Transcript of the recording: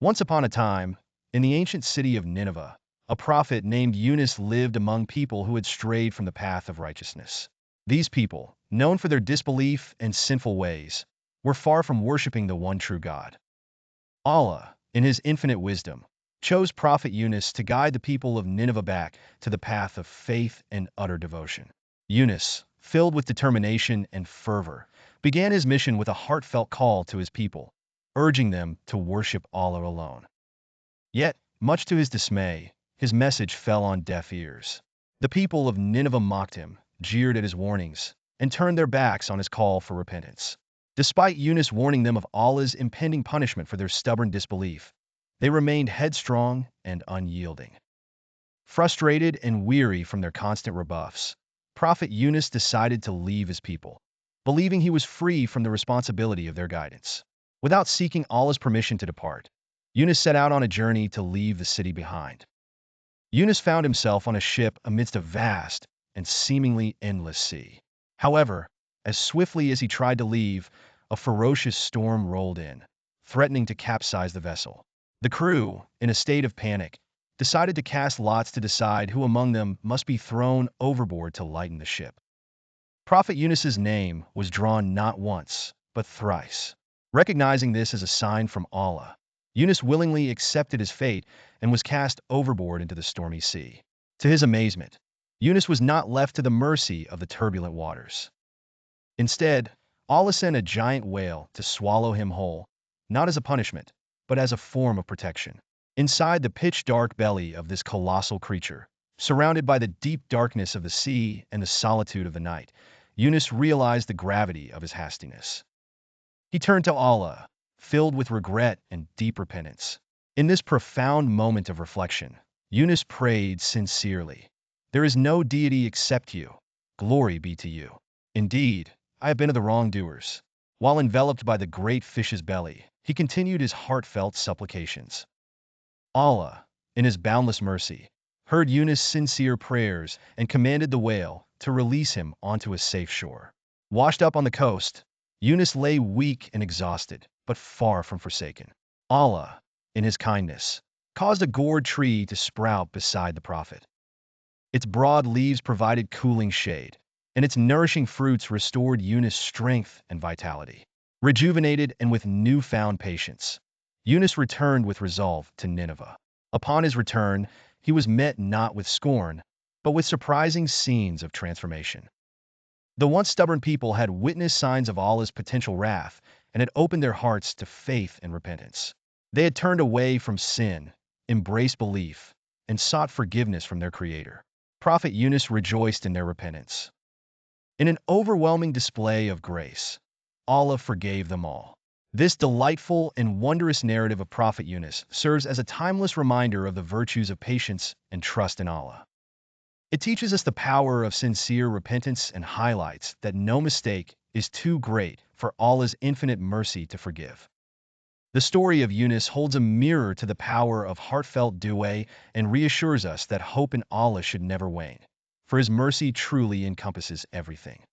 Once upon a time, in the ancient city of Nineveh, a prophet named Yunus lived among people who had strayed from the path of righteousness. These people, known for their disbelief and sinful ways, were far from worshiping the one true God. Allah, in his infinite wisdom, chose Prophet Yunus to guide the people of Nineveh back to the path of faith and utter devotion. Yunus, filled with determination and fervor, began his mission with a heartfelt call to his people, urging them to worship Allah alone. Yet, much to his dismay, his message fell on deaf ears. The people of Nineveh mocked him, jeered at his warnings, and turned their backs on his call for repentance. Despite Yunus warning them of Allah's impending punishment for their stubborn disbelief, they remained headstrong and unyielding. Frustrated and weary from their constant rebuffs, Prophet Yunus decided to leave his people, believing he was free from the responsibility of their guidance. Without seeking Allah's permission to depart, Yunus set out on a journey to leave the city behind. Yunus found himself on a ship amidst a vast and seemingly endless sea. However, as swiftly as he tried to leave, a ferocious storm rolled in, threatening to capsize the vessel. The crew, in a state of panic, decided to cast lots to decide who among them must be thrown overboard to lighten the ship. Prophet Yunus's name was drawn not once, but thrice. Recognizing this as a sign from Allah, Yunus willingly accepted his fate and was cast overboard into the stormy sea. To his amazement, Yunus was not left to the mercy of the turbulent waters. Instead, Allah sent a giant whale to swallow him whole, not as a punishment, but as a form of protection. Inside the pitch-dark belly of this colossal creature, surrounded by the deep darkness of the sea and the solitude of the night, Yunus realized the gravity of his hastiness. He turned to Allah, filled with regret and deep repentance. In this profound moment of reflection, Yunus prayed sincerely, "There is no deity except you. Glory be to you. Indeed, I have been of the wrongdoers." While enveloped by the great fish's belly, he continued his heartfelt supplications. Allah, in his boundless mercy, heard Yunus' sincere prayers and commanded the whale to release him onto a safe shore. Washed up on the coast, Yunus lay weak and exhausted, but far from forsaken. Allah, in his kindness, caused a gourd tree to sprout beside the prophet. Its broad leaves provided cooling shade, and its nourishing fruits restored Yunus' strength and vitality. Rejuvenated and with newfound patience, Yunus returned with resolve to Nineveh. Upon his return, he was met not with scorn, but with surprising scenes of transformation. The once stubborn people had witnessed signs of Allah's potential wrath and had opened their hearts to faith and repentance. They had turned away from sin, embraced belief, and sought forgiveness from their Creator. Prophet Yunus rejoiced in their repentance. In an overwhelming display of grace, Allah forgave them all. This delightful and wondrous narrative of Prophet Yunus serves as a timeless reminder of the virtues of patience and trust in Allah. It teaches us the power of sincere repentance and highlights that no mistake is too great for Allah's infinite mercy to forgive. The story of Yunus holds a mirror to the power of heartfelt dua and reassures us that hope in Allah should never wane, for His mercy truly encompasses everything.